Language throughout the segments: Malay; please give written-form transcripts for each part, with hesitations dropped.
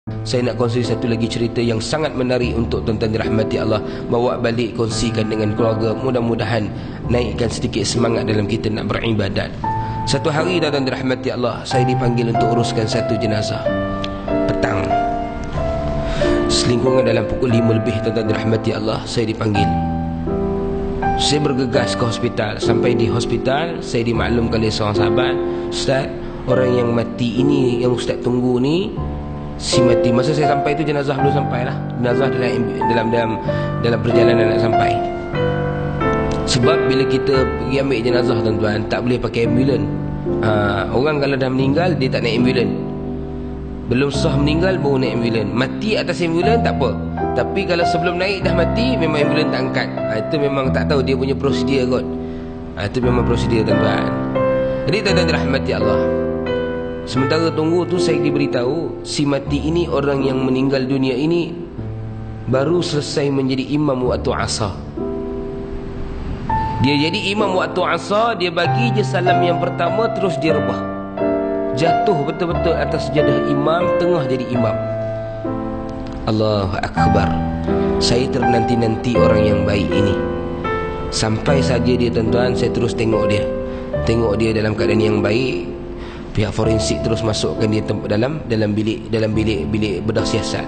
Saya nak kongsi satu lagi cerita yang sangat menarik untuk tuan-tuan dirahmati Allah. Bawa balik, kongsikan dengan keluarga. Mudah-mudahan naikkan sedikit semangat dalam kita nak beribadat. Satu hari tuan-tuan dirahmati Allah, saya dipanggil untuk uruskan satu jenazah. Petang, selingkungan dalam pukul 5 lebih tuan-tuan dirahmati Allah, saya dipanggil. Saya bergegas ke hospital. Sampai di hospital, saya dimaklumkan oleh seorang sahabat, "Ustaz, orang yang mati ini, yang Ustaz tunggu ni, si mati." Masa saya sampai itu jenazah belum sampai lah. Jenazah dalam perjalanan nak sampai. Sebab bila kita pergi ambil jenazah tuan-tuan, tak boleh pakai ambulan. Orang kalau dah meninggal, dia tak naik ambulan. Belum sah meninggal baru naik ambulan. Mati atas ambulan tak apa, tapi kalau sebelum naik dah mati, memang ambulan tak angkat. Itu memang tak tahu dia punya prosedur kot. Itu memang prosedur tuan-tuan. Jadi tuan-tuan dirahmati Allah, sementara tunggu tu saya diberitahu, si mati ini, orang yang meninggal dunia ini, baru selesai menjadi imam waktu asar. Dia jadi imam waktu asar, dia bagi je salam yang pertama, terus dia rebah. Jatuh betul-betul atas sejadah imam, tengah jadi imam. Allahu Akbar. Saya ternanti-nanti orang yang baik ini. Sampai saja dia tuan-tuan, saya terus tengok dia. Tengok dia dalam keadaan yang baik. Pihak forensik terus masukkan dia dalam bilik bedah siasat.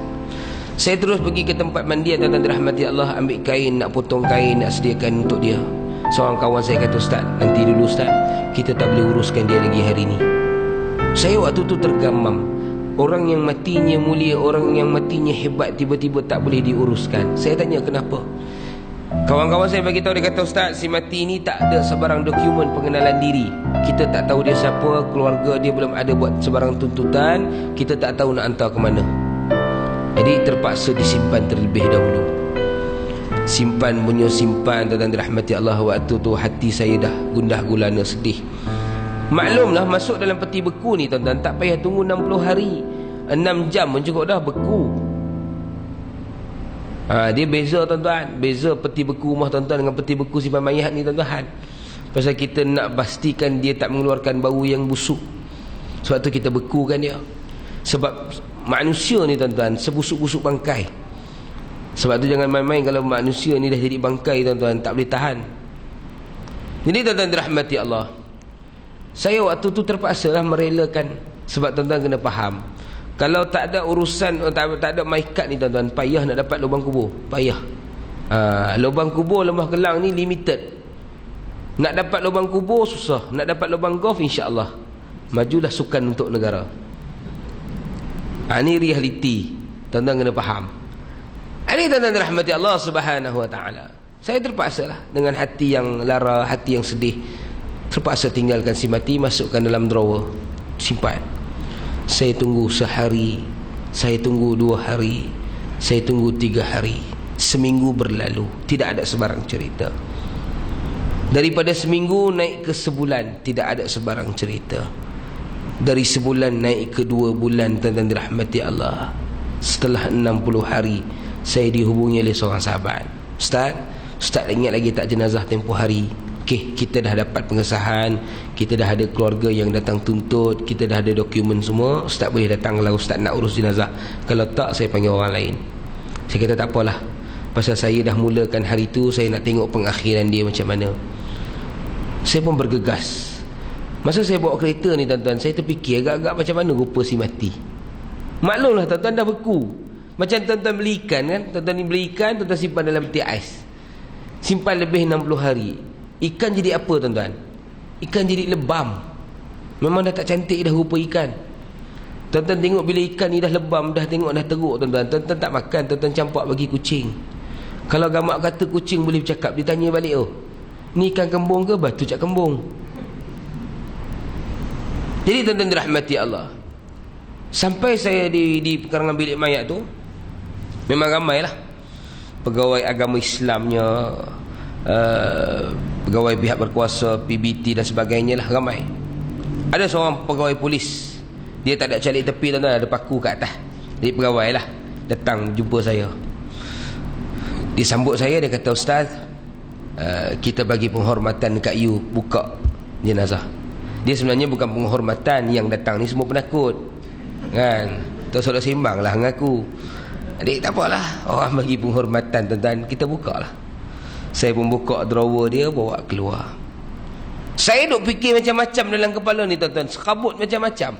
Saya terus pergi ke tempat mandi, tuan-tuan dirahmati Allah, ambil kain, nak potong kain, nak sediakan untuk dia. Seorang kawan saya kata, "Ustaz, nanti dulu Ustaz, kita tak boleh uruskan dia lagi hari ni." Saya waktu tu tergamam. Orang yang matinya mulia, orang yang matinya hebat, tiba-tiba tak boleh diuruskan. Saya tanya kenapa. Kawan-kawan saya bagi tahu, dia kata, "Ustaz, si mati ni tak ada sebarang dokumen pengenalan diri. Kita tak tahu dia siapa, keluarga dia belum ada buat sebarang tuntutan, kita tak tahu nak hantar ke mana. Jadi terpaksa disimpan terlebih dahulu." Simpan punya simpan, tuan-tuan dirahmati Allah. Waktu tu hati saya dah gundah gulana, sedih. Maklumlah, masuk dalam peti beku ni tuan-tuan, tak payah tunggu 60 hari, 6 jam pun cukup dah beku. Dia beza tuan-tuan, beza peti beku rumah tuan-tuan dengan peti beku simpan mayat ni tuan-tuan. Pasal kita nak pastikan dia tak mengeluarkan bau yang busuk. Sebab tu kita bekukan dia. Sebab manusia ni tuan-tuan, sebusuk-busuk bangkai. Sebab tu jangan main-main kalau manusia ni dah jadi bangkai tuan-tuan, tak boleh tahan. Jadi tuan-tuan dirahmati Allah, saya waktu tu terpaksa lah merelakan. Sebab tuan-tuan kena faham, kalau tak ada urusan, tak ada maikat ni tuan-tuan, payah nak dapat lubang kubur. Payah. Lubang kubur Lembah Kelang ni limited. Nak dapat lubang kubur susah. Nak dapat lubang golf insya-Allah. Majulah sukan untuk negara. Ini realiti. Tuan-tuan kena faham. Ini tuan-tuan dirahmati Allah Subhanahu wa taala. Saya terpaksa lah, dengan hati yang lara, hati yang sedih, terpaksa tinggalkan si mati, masukkan dalam drawer, simpan. Saya tunggu sehari, saya tunggu 2 hari, saya tunggu 3 hari. Seminggu berlalu, tidak ada sebarang cerita. Daripada seminggu naik ke sebulan, tidak ada sebarang cerita. Dari sebulan naik ke 2 bulan, tuan-tuan dirahmati Allah. Setelah 60 hari, saya dihubungi oleh seorang sahabat. Ustaz ingat lagi tak jenazah tempoh hari? Okey, kita dah dapat pengesahan, kita dah ada keluarga yang datang tuntut, kita dah ada dokumen semua. Ustaz boleh datang kalau Ustaz nak urus jenazah. Kalau tak, saya panggil orang lain. Saya kata tak apalah, pasal saya dah mulakan hari tu, saya nak tengok pengakhiran dia macam mana. Saya pun bergegas. Masa saya bawa kereta ni tuan-tuan, saya terfikir agak-agak macam mana rupa si mati. Maklumlah tuan-tuan, dah beku. Macam tuan-tuan beli ikan kan, tuan-tuan beli ikan, tuan-tuan simpan dalam peti ais, simpan lebih 60 hari. Ikan jadi apa tuan-tuan? Ikan jadi lebam. Memang dah tak cantik dah rupa ikan. Tuan-tuan tengok bila ikan ni dah lebam, dah tengok dah teruk tuan-tuan, tuan-tuan tak makan, tuan-tuan campak bagi kucing. Kalau gamak kata kucing boleh bercakap, dia tanya balik, "Oh, ni ikan kembung ke batu cak kembung?" Jadi tuan-tuan dirahmati Allah, sampai saya di pekarangan bilik mayat tu, memang ramailah pegawai agama Islamnya, pegawai pihak berkuasa, PBT dan sebagainya lah, ramai. Ada seorang pegawai polis, dia tak ada calik tepi tuan-tuan, ada paku kat atas. Jadi pegawai lah datang jumpa saya. Dia sambut saya, dia kata, "Ustaz, kita bagi penghormatan dekat you buka jenazah." Dia sebenarnya bukan penghormatan, yang datang ni semua penakut kan. Tak salah sembang lah dengan aku. Adik tak apalah, orang bagi penghormatan tuan-tuan, kita buka lah. Saya pun buka drawer dia, bawa keluar. Saya duk fikir macam-macam dalam kepala ni tuan-tuan, serabut macam-macam.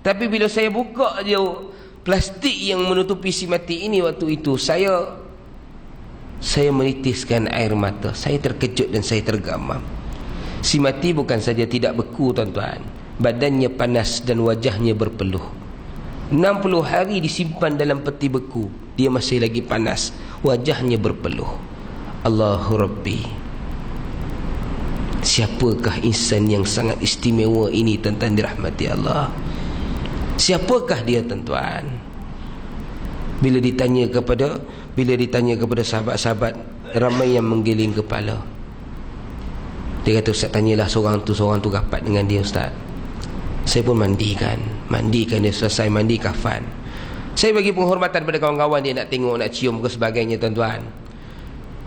Tapi bila saya buka je plastik yang menutupi si mati ini waktu itu, saya menitiskan air mata. Saya terkejut dan saya tergamam. Si mati bukan saja tidak beku tuan-tuan, badannya panas dan wajahnya berpeluh. 60 hari disimpan dalam peti beku, dia masih lagi panas, wajahnya berpeluh. Allahu Rabbi, siapakah insan yang sangat istimewa ini tuan-tuan dirahmati Allah? Siapakah dia tuan-tuan? Bila ditanya kepada sahabat-sahabat, ramai yang menggiling kepala. Dia kata, Ustaz tanyalah seorang tu rapat dengan dia Ustaz. Saya pun mandikan dia, selesai mandi kafan. Saya bagi penghormatan pada kawan-kawan dia, nak tengok, nak cium ke sebagainya tuan-tuan.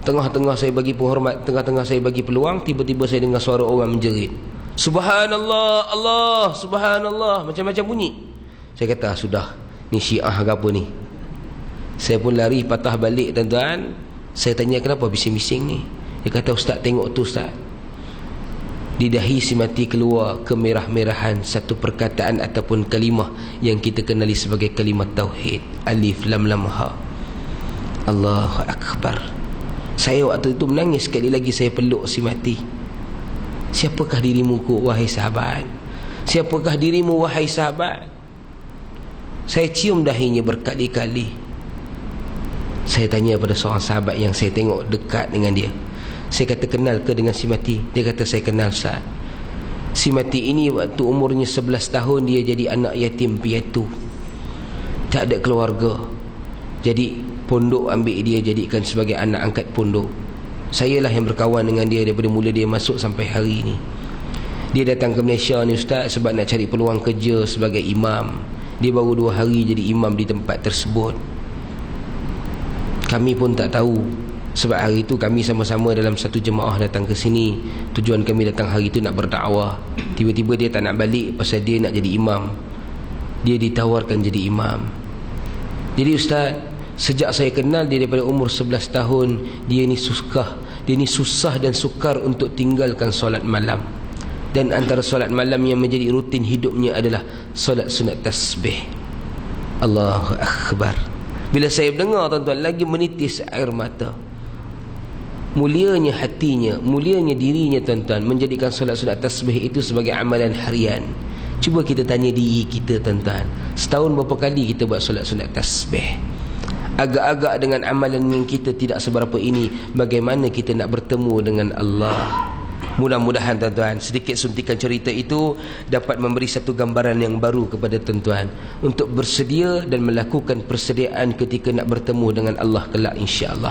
Tengah-tengah saya bagi penghormat, tengah-tengah saya bagi peluang, tiba-tiba saya dengar suara orang menjerit, Subhanallah, Allah, Subhanallah, macam-macam bunyi. Saya kata, sudah, ni Syiah ke apa ni? Saya pun lari patah balik tuan-tuan. Saya tanya, kenapa bising-bising ni? Dia kata, Ustaz tengok tu Ustaz. Di dahi si mati keluar kemerah-merahan satu perkataan ataupun kalimah yang kita kenali sebagai kalimah tauhid, alif lam lam ha. Allahu Akbar. Saya waktu itu menangis. Sekali lagi saya peluk si mati. Siapakah dirimu wahai sahabat? Siapakah dirimu wahai sahabat? Saya cium dahinya berkali-kali. Saya tanya pada seorang sahabat yang saya tengok dekat dengan dia, saya kata, kenal ke dengan si mati? Dia kata, saya kenal Ustaz. Si mati ini waktu umurnya 11 tahun dia jadi anak yatim piatu, tak ada keluarga. Jadi pondok ambil dia jadikan sebagai anak angkat pondok. Sayalah yang berkawan dengan dia daripada mula dia masuk sampai hari ini. Dia datang ke Malaysia ni Ustaz sebab nak cari peluang kerja sebagai imam. Dia baru 2 hari jadi imam di tempat tersebut. Kami pun tak tahu, sebab hari itu kami sama-sama dalam satu jemaah datang ke sini. Tujuan kami datang hari itu nak berdakwah. Tiba-tiba dia tak nak balik pasal dia nak jadi imam. Dia ditawarkan jadi imam. Jadi Ustaz, sejak saya kenal dia daripada umur 11 tahun, dia ni susah dan sukar untuk tinggalkan solat malam. Dan antara solat malam yang menjadi rutin hidupnya adalah solat sunat tasbih. Allahu Akbar. Bila saya dengar tuan-tuan, lagi menitis air mata. Mulianya hatinya, mulianya dirinya tuan-tuan, menjadikan solat sunat tasbih itu sebagai amalan harian. Cuba kita tanya diri kita tuan-tuan, setahun berapa kali kita buat solat sunat tasbih? Agak-agak dengan amalan yang kita tidak seberapa ini, bagaimana kita nak bertemu dengan Allah? Mudah-mudahan tuan-tuan, sedikit suntikan cerita itu dapat memberi satu gambaran yang baru kepada tuan-tuan untuk bersedia dan melakukan persediaan ketika nak bertemu dengan Allah kelak insya-Allah.